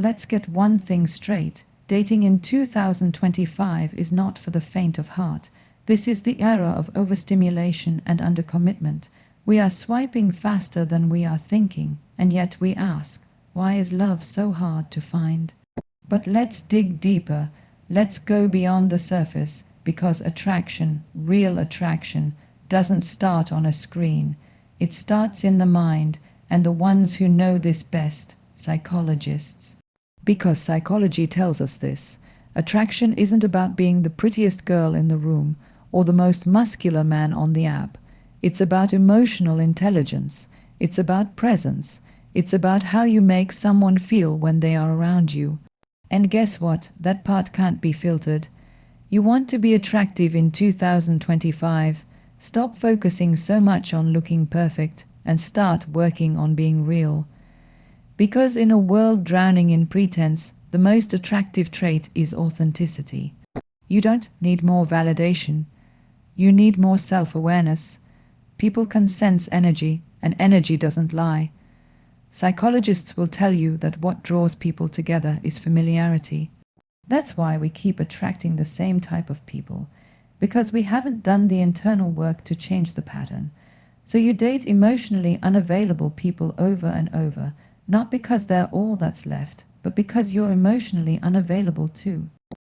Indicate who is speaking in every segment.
Speaker 1: Let's get one thing straight. Dating in 2025 is not for the faint of heart. This is the era of overstimulation and undercommitment. We are swiping faster than we are thinking, and yet we ask, why is love so hard to find? But let's dig deeper. Let's go beyond the surface, because attraction, real attraction, doesn't start on a screen. It starts in the mind, and the ones who know this best, psychologists. Because psychology tells us this. Attraction isn't about being the prettiest girl in the room or the most muscular man on the app. It's about emotional intelligence. It's about presence. It's about how you make someone feel when they are around you. And guess what? That part can't be filtered. You want to be attractive in 2025? Stop focusing so much on looking perfect and start working on being real. Because in a world drowning in pretense, the most attractive trait is authenticity. You don't need more validation. You need more self-awareness. People can sense energy, and energy doesn't lie. Psychologists will tell you that what draws people together is familiarity. That's why we keep attracting the same type of people, because we haven't done the internal work to change the pattern. So you date emotionally unavailable people over and over, not because they're all that's left, but because you're emotionally unavailable too.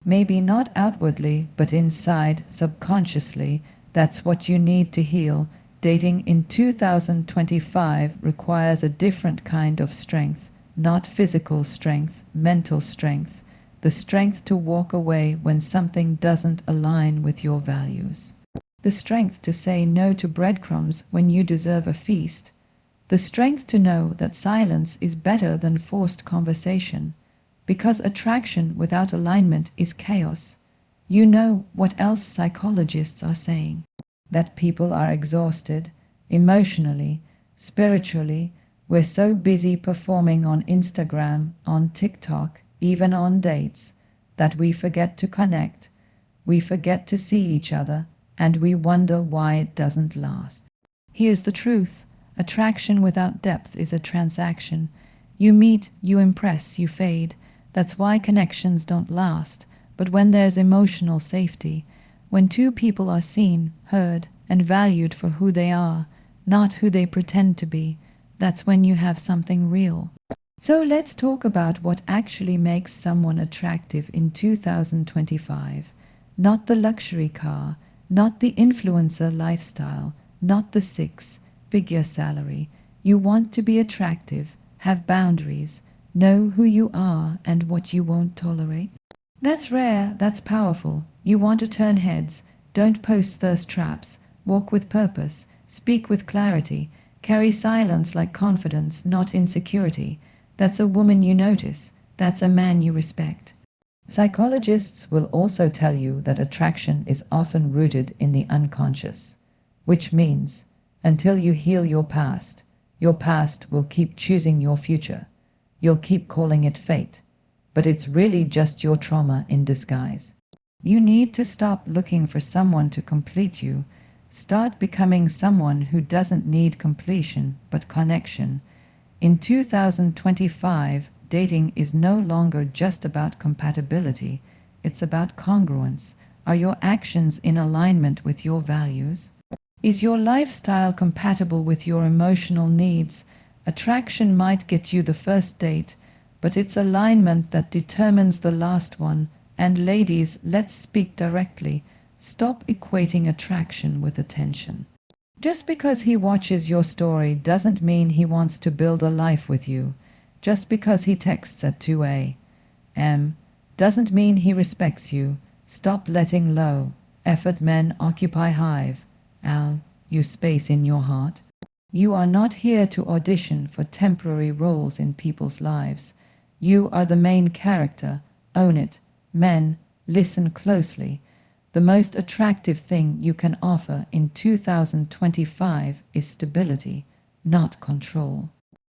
Speaker 1: Maybe not outwardly, but inside, subconsciously, that's what you need to heal. Dating in 2025 requires a different kind of strength, not physical strength, mental strength, the strength to walk away when something doesn't align with your values, the strength to say no to breadcrumbs when you deserve a feast, the strength to know that silence is better than forced conversation, because attraction without alignment is chaos. You know what else psychologists are saying? That people are exhausted, emotionally, spiritually. We're so busy performing on Instagram, on TikTok, even on dates, that we forget to connect, we forget to see each other, and we wonder why it doesn't last. Here's the truth. Attraction without depth is a transaction. You meet, you impress, you fade. That's why connections don't last. But when there's emotional safety, when two people are seen, heard, and valued for who they are, not who they pretend to be, that's when you have something real. So let's talk about what actually makes someone attractive in 2025. Not the luxury car, not the influencer lifestyle, not the six-figure salary. You want to be attractive, have boundaries, know who you are and what you won't tolerate. That's rare, that's powerful. You want to turn heads, don't post thirst traps, walk with purpose, speak with clarity, carry silence like confidence, not insecurity. That's a woman you notice, that's a man you respect. Psychologists will also tell you that attraction is often rooted in the unconscious, which means until you heal your past will keep choosing your future. You'll keep calling it fate, but it's really just your trauma in disguise. You need to stop looking for someone to complete you. Start becoming someone who doesn't need completion, but connection. In 2025, dating is no longer just about compatibility. It's about congruence. Are your actions in alignment with your values? Is your lifestyle compatible with your emotional needs? Attraction might get you the first date, but it's alignment that determines the last one. And ladies, let's speak directly. Stop equating attraction with attention. Just because he watches your story doesn't mean he wants to build a life with you. Just because he texts at 2 a.m. doesn't mean he respects you. Stop letting low effort men occupy you space in your heart. You are not here to audition for temporary roles in people's lives. You are the main character. Own it. Men, listen closely. The most attractive thing you can offer in 2025 is stability, not control.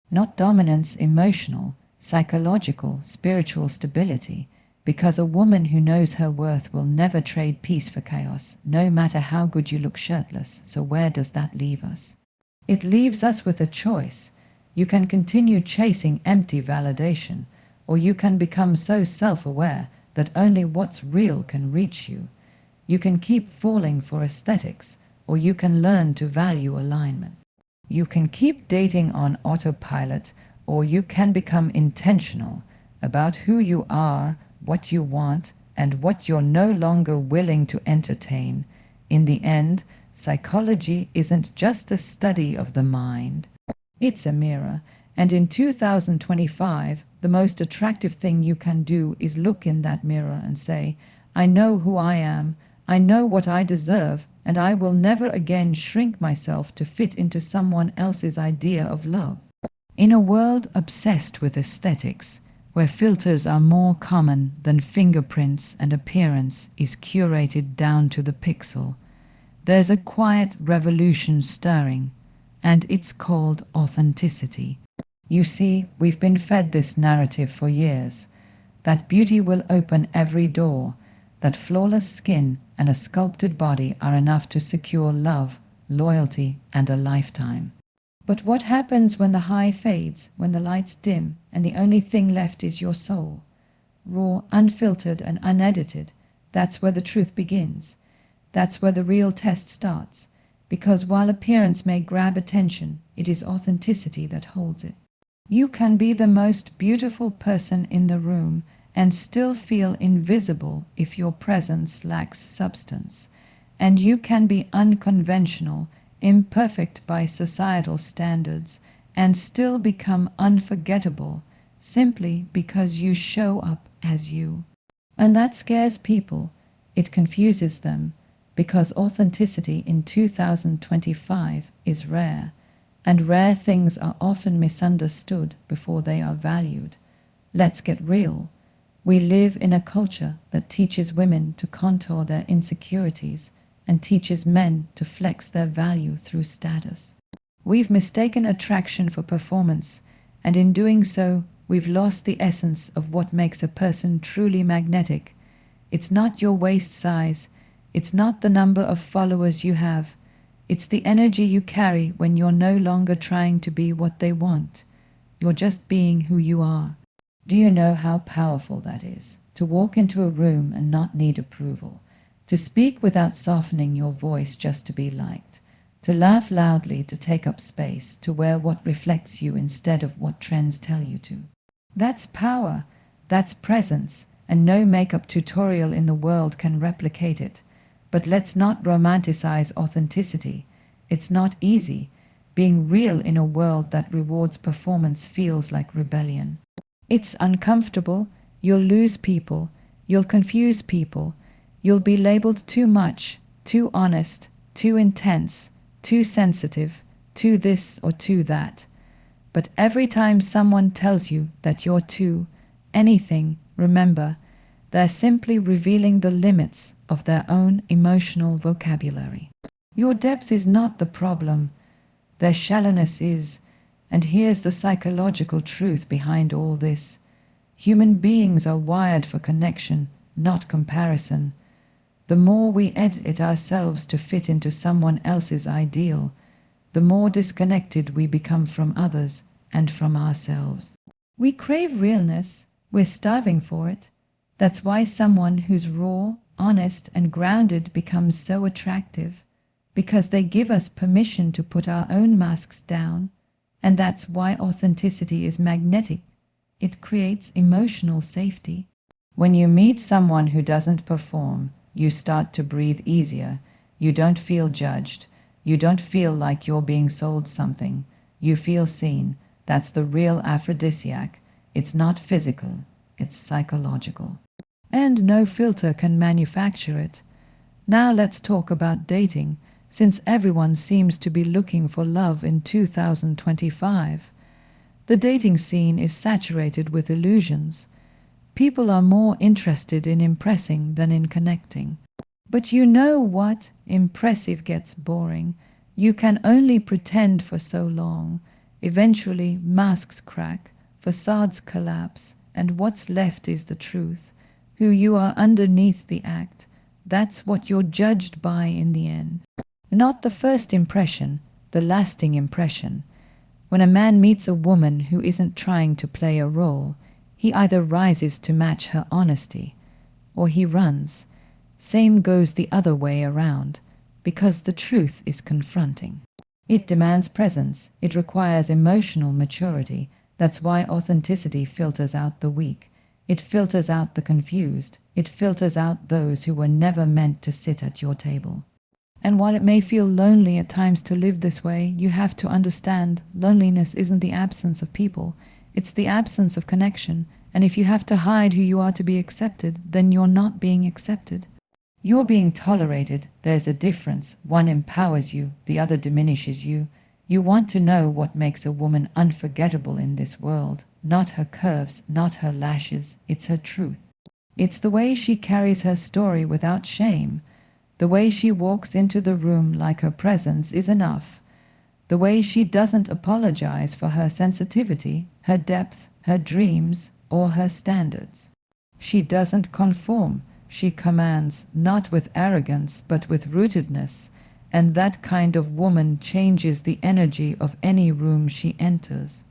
Speaker 1: Not dominance, emotional, psychological, spiritual stability. Because a woman who knows her worth will never trade peace for chaos, no matter how good you look shirtless. So where does that leave us? It leaves us with a choice. You can continue chasing empty validation, or you can become so self-aware that only what's real can reach you. You can keep falling for aesthetics, or you can learn to value alignment. You can keep dating on autopilot, or you can become intentional about who you are, what you want, and what you're no longer willing to entertain. In the end, psychology isn't just a study of the mind. It's a mirror, and in 2025, the most attractive thing you can do is look in that mirror and say, I know who I am, I know what I deserve, and I will never again shrink myself to fit into someone else's idea of love. In a world obsessed with aesthetics, where filters are more common than fingerprints and appearance is curated down to the pixel, there's a quiet revolution stirring, and it's called authenticity. You see, we've been fed this narrative for years, that beauty will open every door, that flawless skin and a sculpted body are enough to secure love, loyalty, and a lifetime. But what happens when the high fades, when the lights dim, and the only thing left is your soul? Raw, unfiltered, and unedited, that's where the truth begins. That's where the real test starts. Because while appearance may grab attention, it is authenticity that holds it. You can be the most beautiful person in the room and still feel invisible if your presence lacks substance. And you can be unconventional, imperfect by societal standards, and still become unforgettable simply because you show up as you. And that scares people. It confuses them, because authenticity in 2025 is rare, and rare things are often misunderstood before they are valued. Let's get real. We live in a culture that teaches women to contour their insecurities and teaches men to flex their value through status. We've mistaken attraction for performance, and in doing so, we've lost the essence of what makes a person truly magnetic. It's not your waist size, it's not the number of followers you have, it's the energy you carry when you're no longer trying to be what they want. You're just being who you are. Do you know how powerful that is? To walk into a room and not need approval, to speak without softening your voice just to be liked, to laugh loudly to take up space, to wear what reflects you instead of what trends tell you to. That's power, that's presence, and no makeup tutorial in the world can replicate it. But let's not romanticize authenticity. It's not easy. Being real in a world that rewards performance feels like rebellion. It's uncomfortable. You'll lose people. You'll confuse people. You'll be labeled too much, too honest, too intense, too sensitive, too this or too that. But every time someone tells you that you're too anything, remember, they're simply revealing the limits of their own emotional vocabulary. Your depth is not the problem. Their shallowness is. And here's the psychological truth behind all this. Human beings are wired for connection, not comparison. The more we edit ourselves to fit into someone else's ideal, the more disconnected we become from others and from ourselves. We crave realness. We're starving for it. That's why someone who's raw, honest, and grounded becomes so attractive, because they give us permission to put our own masks down, and that's why authenticity is magnetic. It creates emotional safety. When you meet someone who doesn't perform, you start to breathe easier. You don't feel judged. You don't feel like you're being sold something. You feel seen. That's the real aphrodisiac. It's not physical, it's psychological. And no filter can manufacture it. Now let's talk about dating, since everyone seems to be looking for love in 2025. The dating scene is saturated with illusions. People are more interested in impressing than in connecting. But you know what? Impressive gets boring. You can only pretend for so long. Eventually, masks crack, facades collapse, and what's left is the truth. Who you are underneath the act. That's what you're judged by in the end. Not the first impression, the lasting impression. When a man meets a woman who isn't trying to play a role, He either rises to match her honesty, or he runs. Same goes the other way around, because the truth is confronting. It demands presence. It requires emotional maturity. That's why authenticity filters out the weak. It filters out the confused. It filters out those who were never meant to sit at your table. And while it may feel lonely at times to live this way, you have to understand loneliness isn't the absence of people. It's the absence of connection. And if you have to hide who you are to be accepted, then you're not being accepted. You're being tolerated. There's a difference. One empowers you, the other diminishes you. You want to know what makes a woman unforgettable in this world. Not her curves, not her lashes, it's her truth. It's the way she carries her story without shame. The way she walks into the room like her presence is enough. The way she doesn't apologize for her sensitivity, her depth, her dreams, or her standards. She doesn't conform. She commands, not with arrogance, but with rootedness, and that kind of woman changes the energy of any room she enters.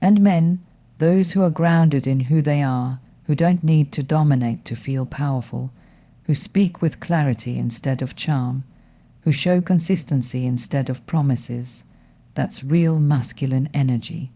Speaker 1: And men, those who are grounded in who they are, who don't need to dominate to feel powerful, who speak with clarity instead of charm, who show consistency instead of promises, that's real masculine energy.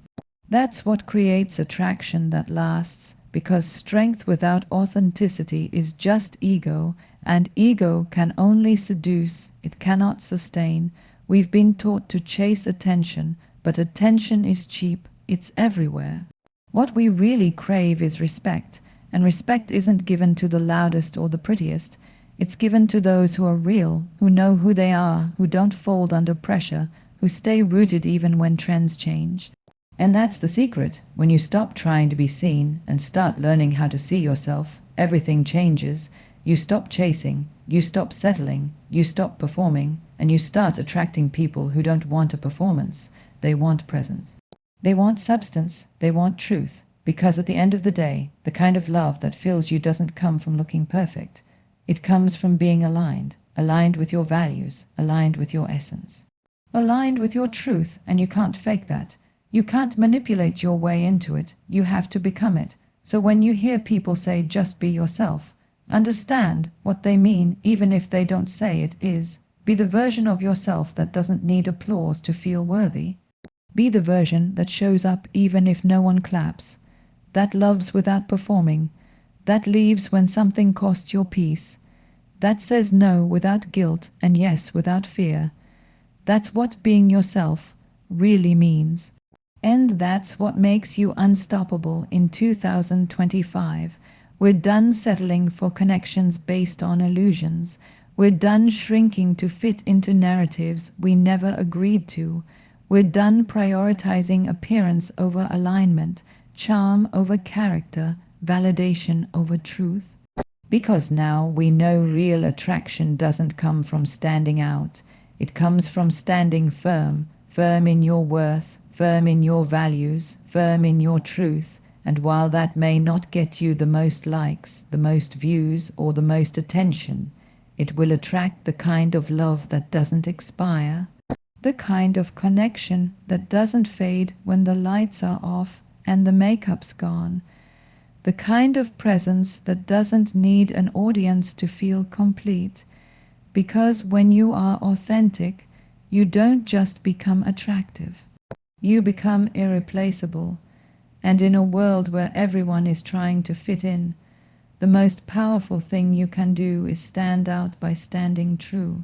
Speaker 1: That's what creates attraction that lasts, because strength without authenticity is just ego, and ego can only seduce, it cannot sustain. We've been taught to chase attention, but attention is cheap, it's everywhere. What we really crave is respect, and respect isn't given to the loudest or the prettiest. It's given to those who are real, who know who they are, who don't fold under pressure, who stay rooted even when trends change. And that's the secret. When you stop trying to be seen and start learning how to see yourself, everything changes. You stop chasing, you stop settling, you stop performing, and you start attracting people who don't want a performance. They want presence. They want substance. They want truth. Because at the end of the day, the kind of love that fills you doesn't come from looking perfect. It comes from being aligned with your values, aligned with your essence, aligned with your truth, and you can't fake that. You can't manipulate your way into it. You have to become it. So when you hear people say, just be yourself, understand what they mean, even if they don't say it, is be the version of yourself that doesn't need applause to feel worthy. Be the version that shows up even if no one claps, that loves without performing, that leaves when something costs your peace, that says no without guilt and yes without fear. That's what being yourself really means. And that's what makes you unstoppable in 2025. We're done settling for connections based on illusions. We're done shrinking to fit into narratives we never agreed to. We're done prioritizing appearance over alignment, charm over character, validation over truth. Because now we know real attraction doesn't come from standing out. It comes from standing firm, firm in your worth, firm in your values, firm in your truth, and while that may not get you the most likes, the most views, or the most attention, it will attract the kind of love that doesn't expire, the kind of connection that doesn't fade when the lights are off and the makeup's gone, the kind of presence that doesn't need an audience to feel complete, because when you are authentic, you don't just become attractive. You become irreplaceable, and in a world where everyone is trying to fit in, the most powerful thing you can do is stand out by standing true.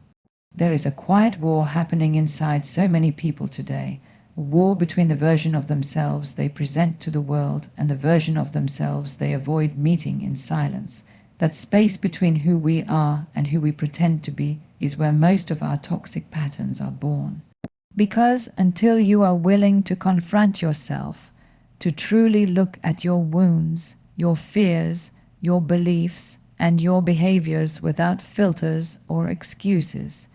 Speaker 1: There is a quiet war happening inside so many people today, a war between the version of themselves they present to the world and the version of themselves they avoid meeting in silence. That space between who we are and who we pretend to be is where most of our toxic patterns are born. Because until you are willing to confront yourself, to truly look at your wounds, your fears, your beliefs, and your behaviors without filters or excuses,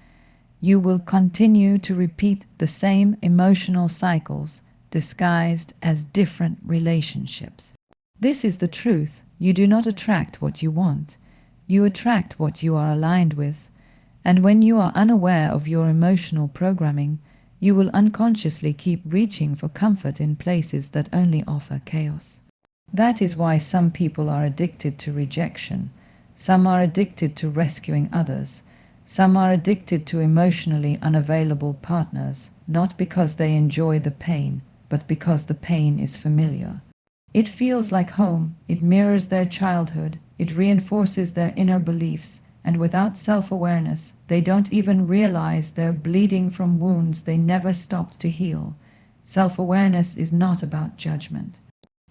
Speaker 1: you will continue to repeat the same emotional cycles disguised as different relationships. This is the truth. You do not attract what you want. You attract what you are aligned with. And when you are unaware of your emotional programming, you will unconsciously keep reaching for comfort in places that only offer chaos. That is why some people are addicted to rejection. Some are addicted to rescuing others. Some are addicted to emotionally unavailable partners, not because they enjoy the pain, but because the pain is familiar. It feels like home, it mirrors their childhood, it reinforces their inner beliefs, and without self-awareness, they don't even realize they're bleeding from wounds they never stopped to heal. Self-awareness is not about judgment.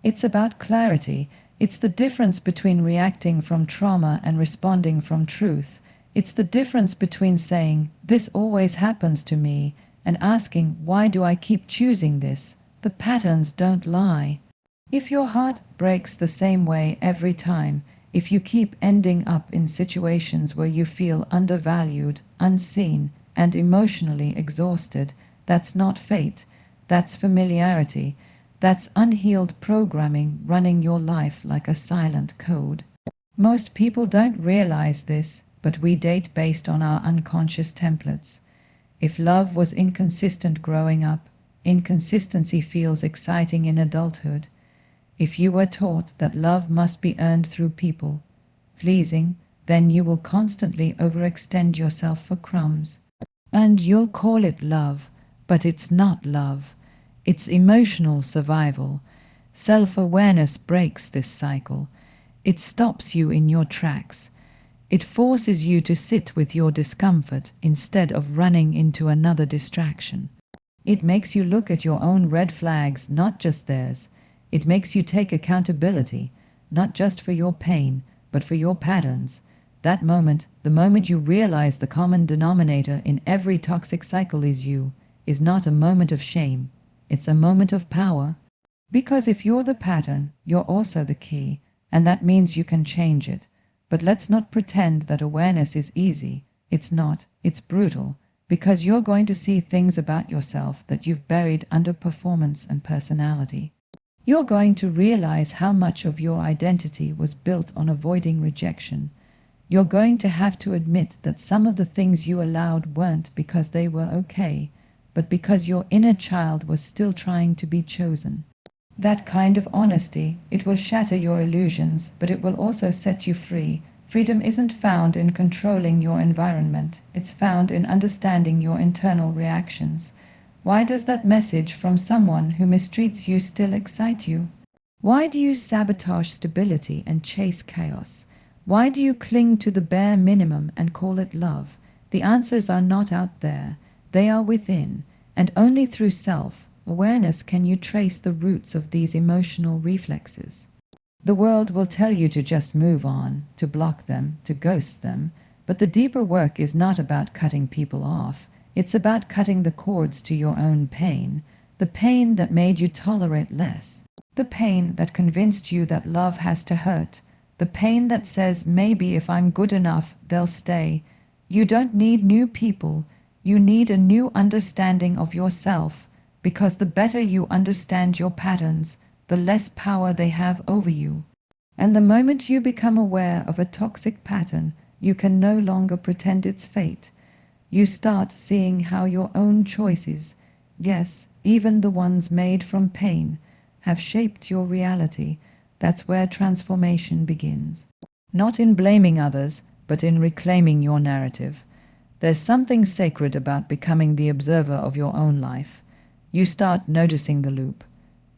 Speaker 1: It's about clarity. It's the difference between reacting from trauma and responding from truth. It's the difference between saying, "This always happens to me," and asking, "Why do I keep choosing this?" The patterns don't lie. If your heart breaks the same way every time, if you keep ending up in situations where you feel undervalued, unseen, and emotionally exhausted, that's not fate, that's familiarity, that's unhealed programming running your life like a silent code. Most people don't realize this, but we date based on our unconscious templates. If love was inconsistent growing up, inconsistency feels exciting in adulthood. If you were taught that love must be earned through people pleasing, then you will constantly overextend yourself for crumbs. And you'll call it love, but it's not love. It's emotional survival. Self-awareness breaks this cycle. It stops you in your tracks. It forces you to sit with your discomfort instead of running into another distraction. It makes you look at your own red flags, not just theirs. It makes you take accountability, not just for your pain, but for your patterns. That moment, the moment you realize the common denominator in every toxic cycle is you, is not a moment of shame. It's a moment of power. Because if you're the pattern, you're also the key, and that means you can change it. But let's not pretend that awareness is easy. It's not. It's brutal, because you're going to see things about yourself that you've buried under performance and personality. You're going to realize how much of your identity was built on avoiding rejection. You're going to have to admit that some of the things you allowed weren't because they were okay, but because your inner child was still trying to be chosen. That kind of honesty, it will shatter your illusions, but it will also set you free. Freedom isn't found in controlling your environment. It's found in understanding your internal reactions. Why does that message from someone who mistreats you still excite you? Why do you sabotage stability and chase chaos? Why do you cling to the bare minimum and call it love? The answers are not out there. They are within, and only through self-awareness can you trace the roots of these emotional reflexes. The world will tell you to just move on, to block them, to ghost them, but the deeper work is not about cutting people off. It's about cutting the cords to your own pain, the pain that made you tolerate less, the pain that convinced you that love has to hurt, the pain that says maybe if I'm good enough, they'll stay. You don't need new people. You need a new understanding of yourself, because the better you understand your patterns, the less power they have over you. And the moment you become aware of a toxic pattern, you can no longer pretend it's fate. You start seeing how your own choices, yes, even the ones made from pain, have shaped your reality. That's where transformation begins. Not in blaming others, but in reclaiming your narrative. There's something sacred about becoming the observer of your own life. You start noticing the loop.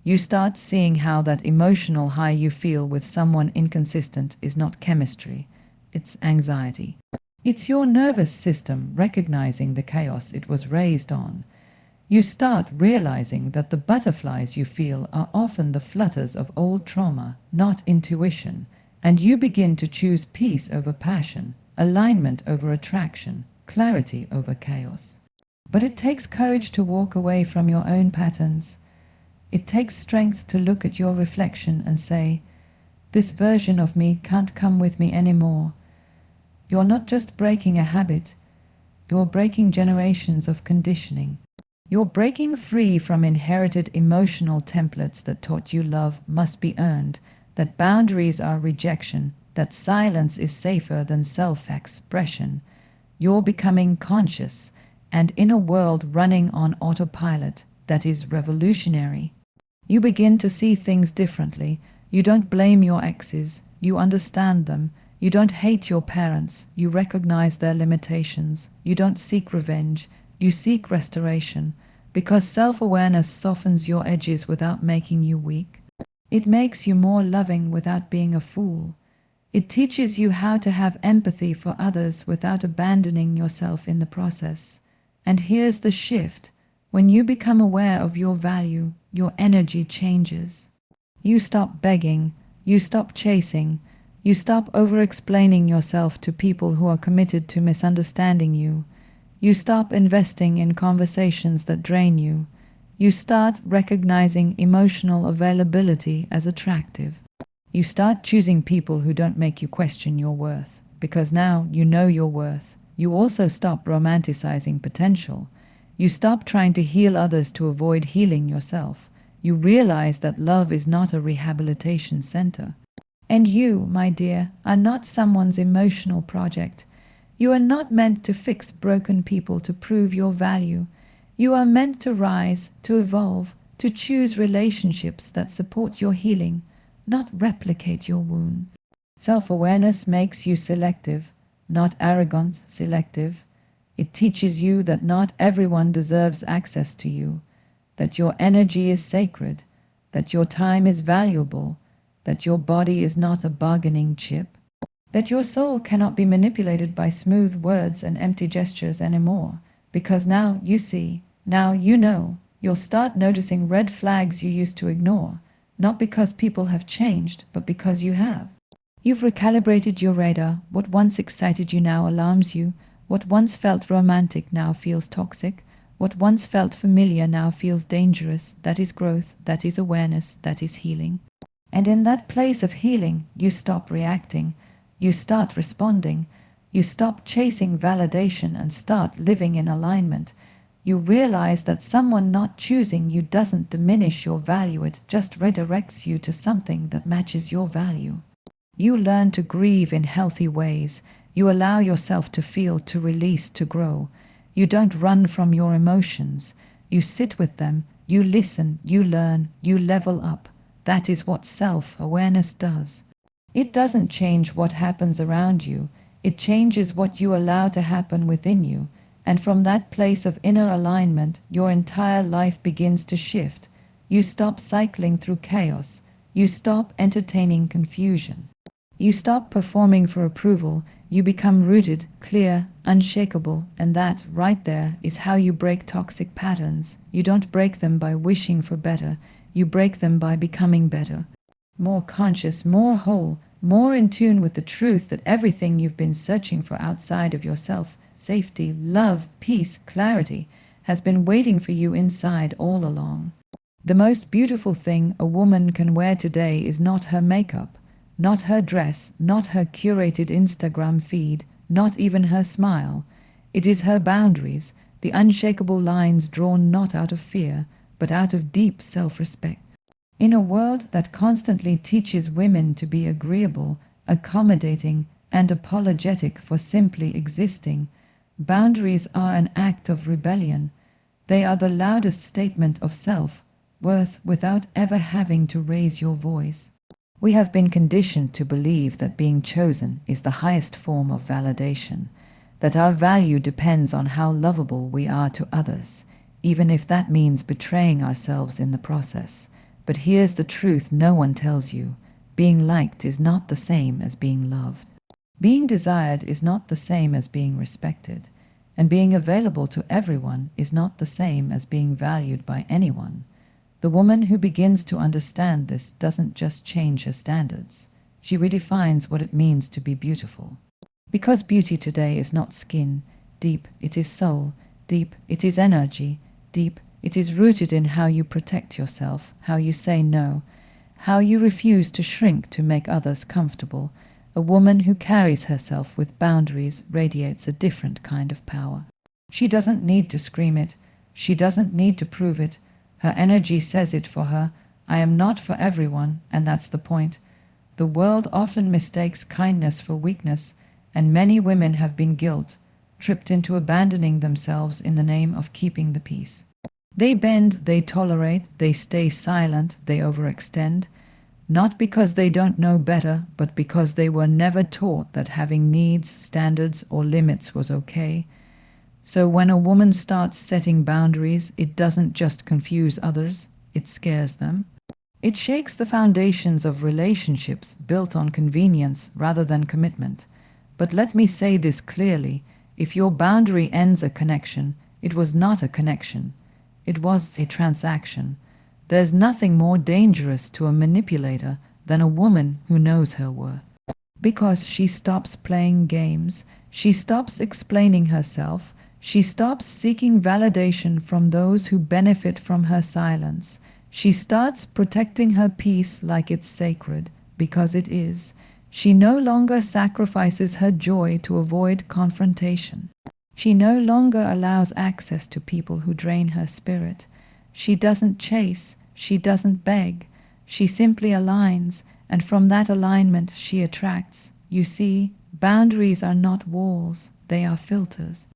Speaker 1: You start seeing how that emotional high you feel with someone inconsistent is not chemistry, it's anxiety. It's your nervous system recognizing the chaos it was raised on. You start realizing that the butterflies you feel are often the flutters of old trauma, not intuition, and you begin to choose peace over passion, alignment over attraction, clarity over chaos. But it takes courage to walk away from your own patterns. It takes strength to look at your reflection and say, "This version of me can't come with me anymore." You're not just breaking a habit, you're breaking generations of conditioning. You're breaking free from inherited emotional templates that taught you love must be earned, that boundaries are rejection, that silence is safer than self-expression. You're becoming conscious, and in a world running on autopilot that is revolutionary. You begin to see things differently. You don't blame your exes, you understand them. You don't hate your parents, you recognize their limitations. You don't seek revenge, you seek restoration, because self-awareness softens your edges without making you weak. It makes you more loving without being a fool. It teaches you how to have empathy for others without abandoning yourself in the process. And here's the shift. When you become aware of your value, your energy changes. You stop begging, you stop chasing, you stop over-explaining yourself to people who are committed to misunderstanding you. You stop investing in conversations that drain you. You start recognizing emotional availability as attractive. You start choosing people who don't make you question your worth, because now you know your worth. You also stop romanticizing potential. You stop trying to heal others to avoid healing yourself. You realize that love is not a rehabilitation center. And you, my dear, are not someone's emotional project. You are not meant to fix broken people to prove your value. You are meant to rise, to evolve, to choose relationships that support your healing, not replicate your wounds. Self-awareness makes you selective, not arrogant, selective. It teaches you that not everyone deserves access to you, that your energy is sacred, that your time is valuable, that your body is not a bargaining chip, that your soul cannot be manipulated by smooth words and empty gestures anymore, because now you see, now you know. You'll start noticing red flags you used to ignore, not because people have changed, but because you have. You've recalibrated your radar. What once excited you now alarms you. What once felt romantic now feels toxic. What once felt familiar now feels dangerous. That is growth, that is awareness, that is healing. And in that place of healing, you stop reacting. You start responding. You stop chasing validation and start living in alignment. You realize that someone not choosing you doesn't diminish your value, it just redirects you to something that matches your value. You learn to grieve in healthy ways. You allow yourself to feel, to release, to grow. You don't run from your emotions. You sit with them. You listen. You learn. You level up. That is what self-awareness does. It doesn't change what happens around you. It changes what you allow to happen within you. And from that place of inner alignment, your entire life begins to shift. You stop cycling through chaos. You stop entertaining confusion. You stop performing for approval. You become rooted, clear, unshakable, and that, right there, is how you break toxic patterns. You don't break them by wishing for better. You break them by becoming better. More conscious, more whole, more in tune with the truth that everything you've been searching for outside of yourself, safety, love, peace, clarity, has been waiting for you inside all along. The most beautiful thing a woman can wear today is not her makeup, not her dress, not her curated Instagram feed, not even her smile. It is her boundaries, the unshakable lines drawn not out of fear, but out of deep self-respect. In a world that constantly teaches women to be agreeable, accommodating, and apologetic for simply existing, boundaries are an act of rebellion. They are the loudest statement of self-worth without ever having to raise your voice. We have been conditioned to believe that being chosen is the highest form of validation, that our value depends on how lovable we are to others, even if that means betraying ourselves in the process. But here's the truth no one tells you. Being liked is not the same as being loved. Being desired is not the same as being respected. And being available to everyone is not the same as being valued by anyone. The woman who begins to understand this doesn't just change her standards. She redefines what it means to be beautiful. Because beauty today is not skin, deep, it is soul, deep, it is energy, deep, it is rooted in how you protect yourself, how you say no, how you refuse to shrink to make others comfortable. A woman who carries herself with boundaries radiates a different kind of power. She doesn't need to scream it. She doesn't need to prove it. Her energy says it for her. I am not for everyone, and that's the point. The world often mistakes kindness for weakness, and many women have been tripped into abandoning themselves in the name of keeping the peace. They bend, they tolerate, they stay silent, they overextend. not because they don't know better, but because they were never taught that having needs, standards, or limits was okay. So when a woman starts setting boundaries, it doesn't just confuse others, it scares them. It shakes the foundations of relationships built on convenience rather than commitment. But let me say this clearly, if your boundary ends a connection, it was not a connection. It was a transaction. There's nothing more dangerous to a manipulator than a woman who knows her worth. Because she stops playing games, she stops explaining herself, she stops seeking validation from those who benefit from her silence. She starts protecting her peace like it's sacred, because it is. She no longer sacrifices her joy to avoid confrontation. She no longer allows access to people who drain her spirit. She doesn't chase, she doesn't beg. She simply aligns, and from that alignment she attracts. You see, boundaries are not walls, they are filters.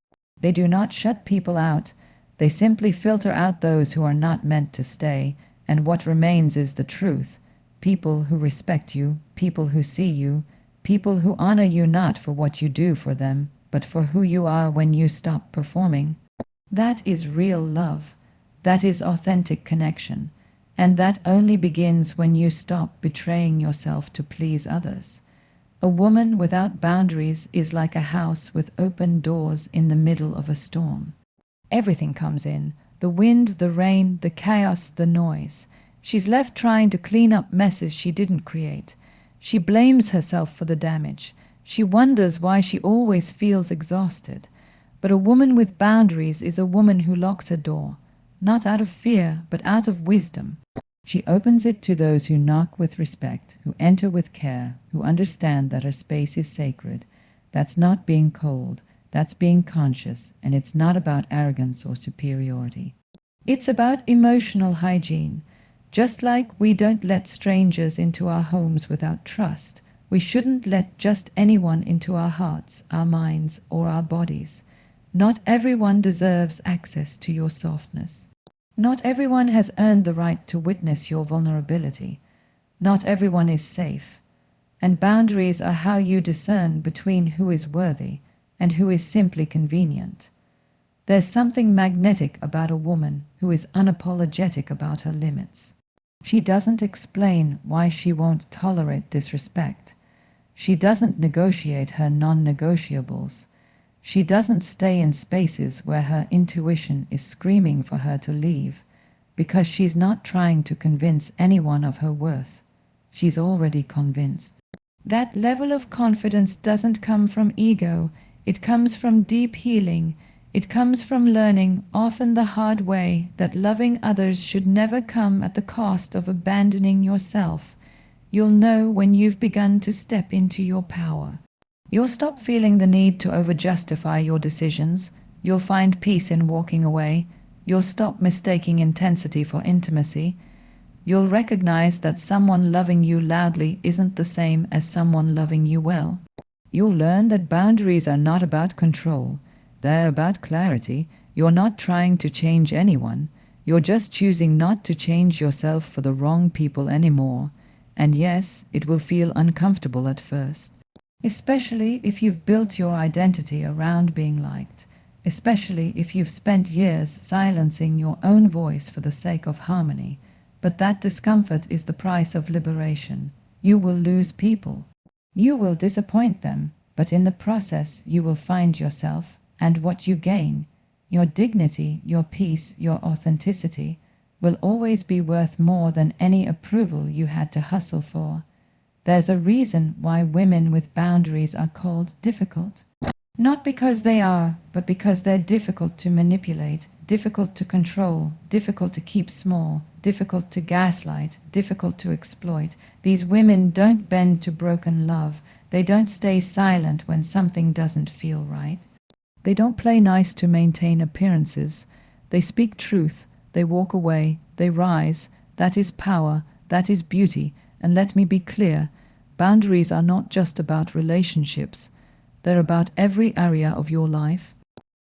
Speaker 1: They do not shut people out. They simply filter out those who are not meant to stay, and what remains is the truth. People who respect you, people who see you, people who honor you not for what you do for them, but for who you are when you stop performing. That is real love. That is authentic connection. And that only begins when you stop betraying yourself to please others. A woman without boundaries is like a house with open doors in the middle of a storm. Everything comes in, the wind, the rain, the chaos, the noise. She's left trying to clean up messes she didn't create. She blames herself for the damage. She wonders why she always feels exhausted. But a woman with boundaries is a woman who locks her door, not out of fear, but out of wisdom. She opens it to those who knock with respect, who enter with care, who understand that her space is sacred. That's not being cold, that's being conscious, and it's not about arrogance or superiority. It's about emotional hygiene. Just like we don't let strangers into our homes without trust, we shouldn't let just anyone into our hearts, our minds, or our bodies. Not everyone deserves access to your softness. Not everyone has earned the right to witness your vulnerability. Not everyone is safe. And boundaries are how you discern between who is worthy and who is simply convenient. There's something magnetic about a woman who is unapologetic about her limits. She doesn't explain why she won't tolerate disrespect. She doesn't negotiate her non-negotiables. She doesn't stay in spaces where her intuition is screaming for her to leave, because she's not trying to convince anyone of her worth. She's already convinced. That level of confidence doesn't come from ego. It comes from deep healing. It comes from learning, often the hard way, that loving others should never come at the cost of abandoning yourself. You'll know when you've begun to step into your power. You'll stop feeling the need to over-justify your decisions. You'll find peace in walking away. You'll stop mistaking intensity for intimacy. You'll recognize that someone loving you loudly isn't the same as someone loving you well. You'll learn that boundaries are not about control. They're about clarity. You're not trying to change anyone. You're just choosing not to change yourself for the wrong people anymore. And yes, it will feel uncomfortable at first. Especially if you've built your identity around being liked. Especially if you've spent years silencing your own voice for the sake of harmony. But that discomfort is the price of liberation. You will lose people. You will disappoint them, but in the process you will find yourself, and what you gain, your dignity, your peace, your authenticity, will always be worth more than any approval you had to hustle for. There's a reason why women with boundaries are called difficult. Not because they are, but because they're difficult to manipulate, difficult to control, difficult to keep small, difficult to gaslight, difficult to exploit. These women don't bend to broken love. They don't stay silent when something doesn't feel right. They don't play nice to maintain appearances. They speak truth. They walk away. They rise. That is power. That is beauty. And let me be clear, boundaries are not just about relationships. They're about every area of your life.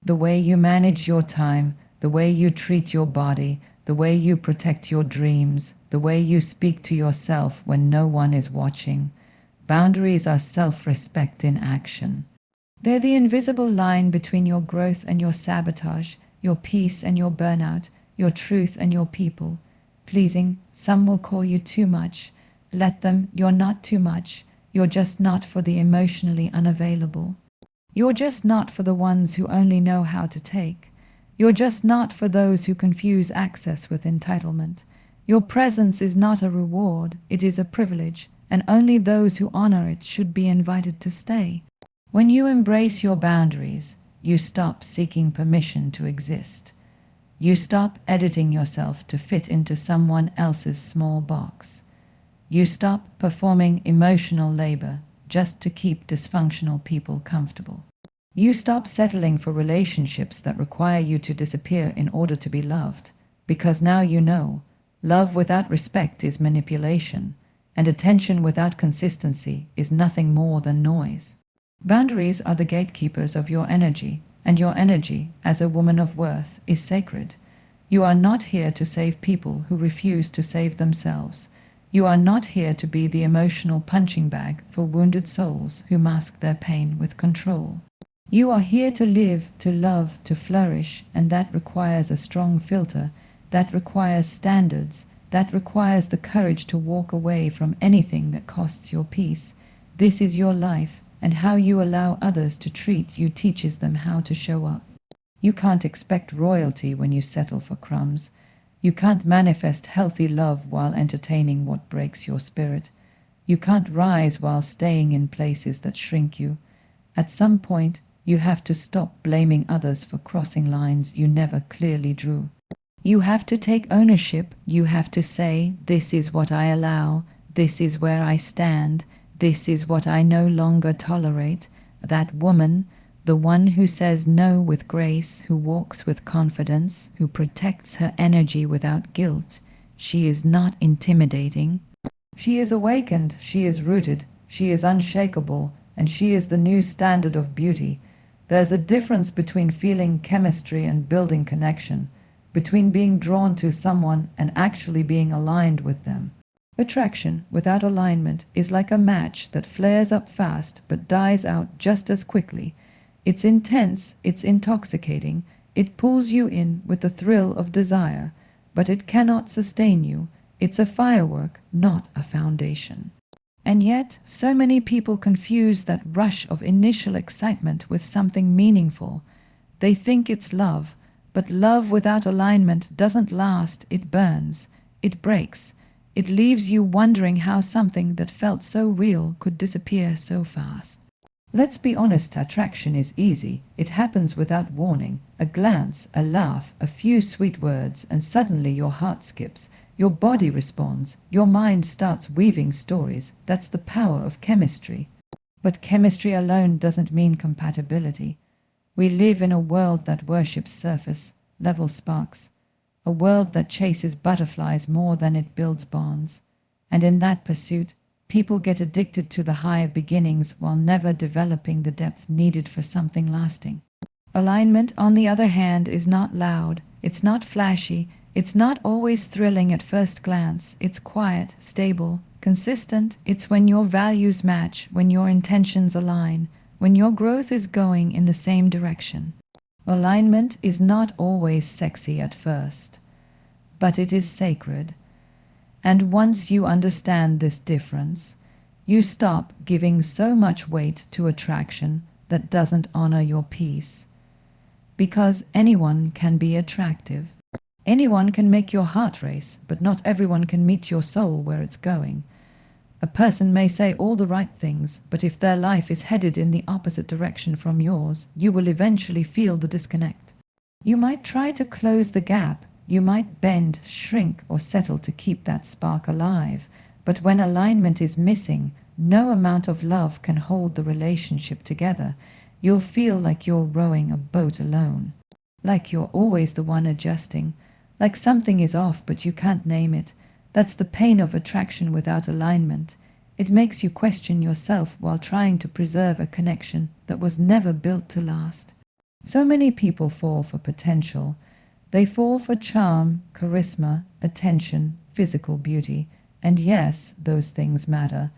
Speaker 1: The way you manage your time, the way you treat your body, the way you protect your dreams, the way you speak to yourself when no one is watching. Boundaries are self-respect in action. They're the invisible line between your growth and your sabotage, your peace and your burnout, your truth and your people. Pleasing, some will call you too much. Let them, you're not too much. You're just not for the emotionally unavailable. You're just not for the ones who only know how to take. You're just not for those who confuse access with entitlement. Your presence is not a reward, it is a privilege, and only those who honor it should be invited to stay. When you embrace your boundaries, you stop seeking permission to exist. You stop editing yourself to fit into someone else's small box. You stop performing emotional labor just to keep dysfunctional people comfortable. You stop settling for relationships that require you to disappear in order to be loved, because now you know, love without respect is manipulation, and attention without consistency is nothing more than noise. Boundaries are the gatekeepers of your energy, and your energy, as a woman of worth, is sacred. You are not here to save people who refuse to save themselves. You are not here to be the emotional punching bag for wounded souls who mask their pain with control. You are here to live, to love, to flourish, and that requires a strong filter, that requires standards, that requires the courage to walk away from anything that costs your peace. This is your life, and how you allow others to treat you teaches them how to show up. You can't expect royalty when you settle for crumbs. You can't manifest healthy love while entertaining what breaks your spirit. You can't rise while staying in places that shrink you. At some point, you have to stop blaming others for crossing lines you never clearly drew. You have to take ownership. You have to say, this is what I allow, this is where I stand, this is what I no longer tolerate. That woman, the one who says no with grace, who walks with confidence, who protects her energy without guilt, she is not intimidating. She is awakened, she is rooted, she is unshakable, and she is the new standard of beauty. There's a difference between feeling chemistry and building connection, between being drawn to someone and actually being aligned with them. Attraction without alignment is like a match that flares up fast but dies out just as quickly. It's intense, it's intoxicating, it pulls you in with the thrill of desire, but it cannot sustain you. It's a firework, not a foundation. And yet, so many people confuse that rush of initial excitement with something meaningful. They think it's love, but love without alignment doesn't last, it burns, it breaks. It leaves you wondering how something that felt so real could disappear so fast. Let's be honest, attraction is easy. It happens without warning. A glance, a laugh, a few sweet words, and suddenly your heart skips. Your body responds. Your mind starts weaving stories. That's the power of chemistry. But chemistry alone doesn't mean compatibility. We live in a world that worships surface-level sparks, a world that chases butterflies more than it builds bonds. And in that pursuit, people get addicted to the high of beginnings while never developing the depth needed for something lasting. Alignment, on the other hand, is not loud, it's not flashy, it's not always thrilling at first glance. It's quiet, stable, consistent. It's when your values match, when your intentions align, when your growth is going in the same direction. Alignment is not always sexy at first, but it is sacred. And once you understand this difference, you stop giving so much weight to attraction that doesn't honor your peace. Because anyone can be attractive. Anyone can make your heart race, but not everyone can meet your soul where it's going. A person may say all the right things, but if their life is headed in the opposite direction from yours, you will eventually feel the disconnect. You might try to close the gap, you might bend, shrink, or settle to keep that spark alive, but when alignment is missing, no amount of love can hold the relationship together. You'll feel like you're rowing a boat alone, like you're always the one adjusting, like something is off but you can't name it. That's the pain of attraction without alignment. It makes you question yourself while trying to preserve a connection that was never built to last. So many people fall for potential. They fall for charm, charisma, attention, physical beauty, and yes, those things matter,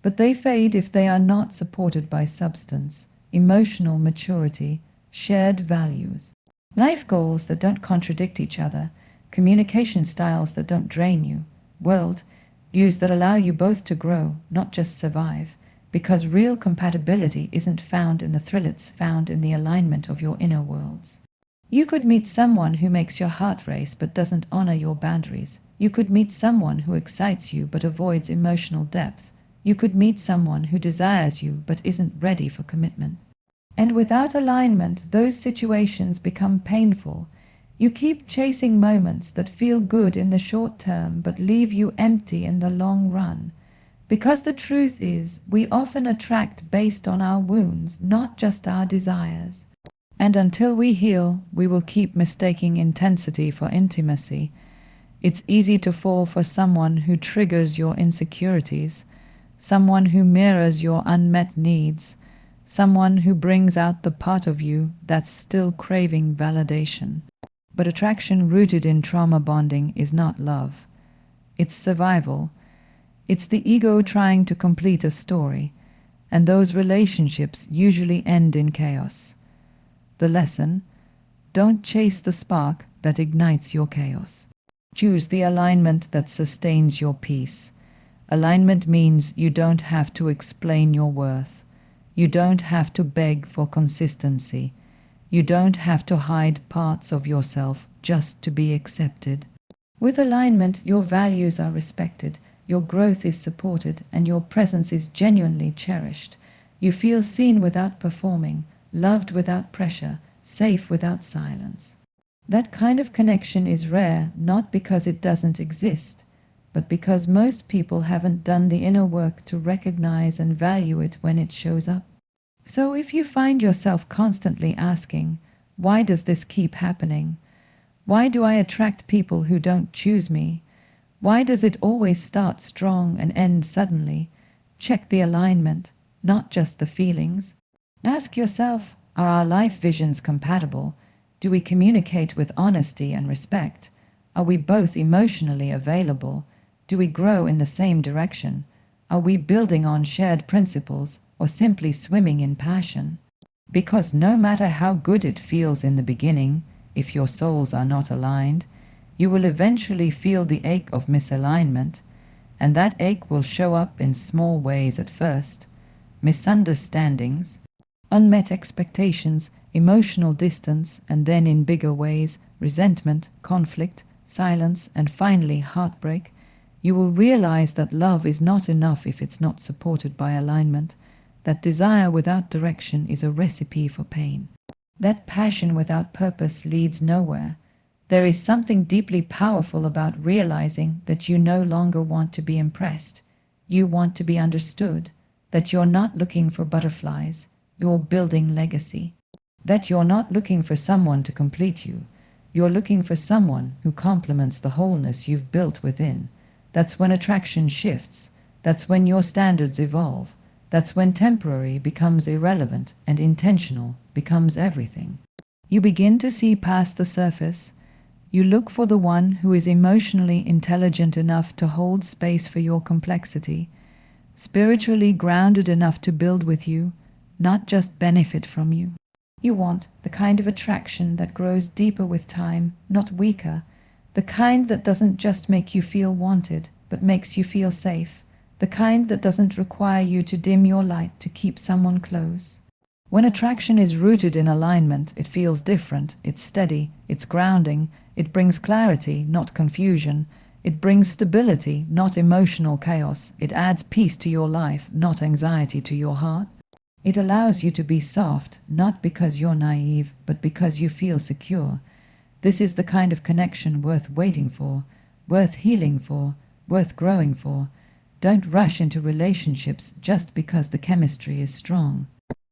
Speaker 1: but they fade if they are not supported by substance, emotional maturity, shared values, life goals that don't contradict each other, communication styles that don't drain you, world views that allow you both to grow, not just survive, because real compatibility isn't found in the thrill, it's found in the alignment of your inner worlds. You could meet someone who makes your heart race but doesn't honor your boundaries. You could meet someone who excites you but avoids emotional depth. You could meet someone who desires you but isn't ready for commitment. And without alignment, those situations become painful. You keep chasing moments that feel good in the short term but leave you empty in the long run. Because the truth is, we often attract based on our wounds, not just our desires. And until we heal, we will keep mistaking intensity for intimacy. It's easy to fall for someone who triggers your insecurities, someone who mirrors your unmet needs, someone who brings out the part of you that's still craving validation. But attraction rooted in trauma bonding is not love. It's survival. It's the ego trying to complete a story, and those relationships usually end in chaos. The lesson: don't chase the spark that ignites your chaos. Choose the alignment that sustains your peace. Alignment means you don't have to explain your worth. You don't have to beg for consistency. You don't have to hide parts of yourself just to be accepted. With alignment, your values are respected, your growth is supported, and your presence is genuinely cherished. You feel seen without performing, loved without pressure, safe without silence. That kind of connection is rare, not because it doesn't exist, but because most people haven't done the inner work to recognize and value it when it shows up. So if you find yourself constantly asking, why does this keep happening? Why do I attract people who don't choose me? Why does it always start strong and end suddenly? Check the alignment, not just the feelings. Ask yourself, are our life visions compatible? Do we communicate with honesty and respect? Are we both emotionally available? Do we grow in the same direction? Are we building on shared principles or simply swimming in passion? Because no matter how good it feels in the beginning, if your souls are not aligned, you will eventually feel the ache of misalignment, and that ache will show up in small ways at first: misunderstandings, unmet expectations, emotional distance, and then in bigger ways, resentment, conflict, silence, and finally heartbreak. You will realize that love is not enough if it's not supported by alignment, that desire without direction is a recipe for pain, that passion without purpose leads nowhere. There is something deeply powerful about realizing that you no longer want to be impressed, you want to be understood, that you're not looking for butterflies, you're building legacy, that you're not looking for someone to complete you, you're looking for someone who complements the wholeness you've built within. That's when attraction shifts, that's when your standards evolve, that's when temporary becomes irrelevant and intentional becomes everything. You begin to see past the surface. You look for the one who is emotionally intelligent enough to hold space for your complexity, spiritually grounded enough to build with you, not just benefit from you. You want the kind of attraction that grows deeper with time, not weaker, the kind that doesn't just make you feel wanted, but makes you feel safe, the kind that doesn't require you to dim your light to keep someone close. When attraction is rooted in alignment, it feels different, it's steady, it's grounding, it brings clarity, not confusion, it brings stability, not emotional chaos, it adds peace to your life, not anxiety to your heart. It allows you to be soft, not because you're naive, but because you feel secure. This is the kind of connection worth waiting for, worth healing for, worth growing for. Don't rush into relationships just because the chemistry is strong.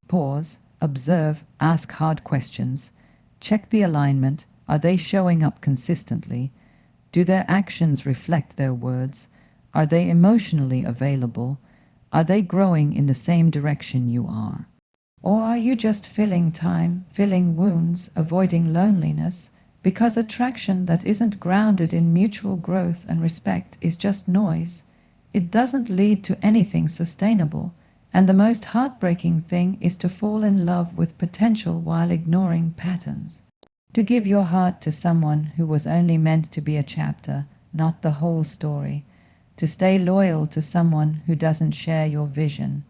Speaker 1: Pause, observe, ask hard questions. Check the alignment. Are they showing up consistently? Do their actions reflect their words? Are they emotionally available? Are they growing in the same direction you are? Or are you just filling time, filling wounds, avoiding loneliness? Because attraction that isn't grounded in mutual growth and respect is just noise. It doesn't lead to anything sustainable. And the most heartbreaking thing is to fall in love with potential while ignoring patterns. To give your heart to someone who was only meant to be a chapter, not the whole story. To stay loyal to someone who doesn't share your vision.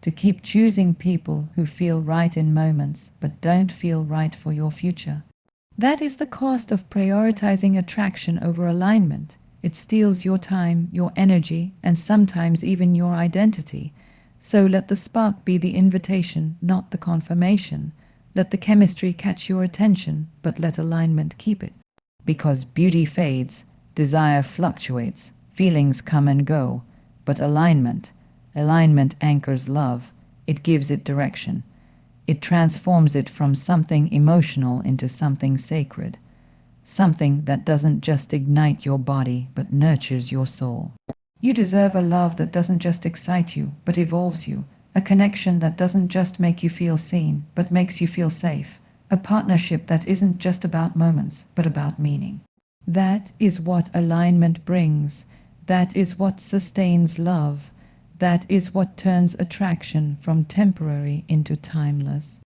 Speaker 1: To keep choosing people who feel right in moments but don't feel right for your future. That is the cost of prioritizing attraction over alignment. It steals your time, your energy, and sometimes even your identity. So let the spark be the invitation, not the confirmation. Let the chemistry catch your attention, but let alignment keep it. Because beauty fades, desire fluctuates, feelings come and go. But alignment anchors love. It gives it direction. It transforms it from something emotional into something sacred. Something that doesn't just ignite your body, but nurtures your soul. You deserve a love that doesn't just excite you, but evolves you. A connection that doesn't just make you feel seen, but makes you feel safe. A partnership that isn't just about moments, but about meaning. That is what alignment brings. That is what sustains love. That is what turns attraction from temporary into timeless.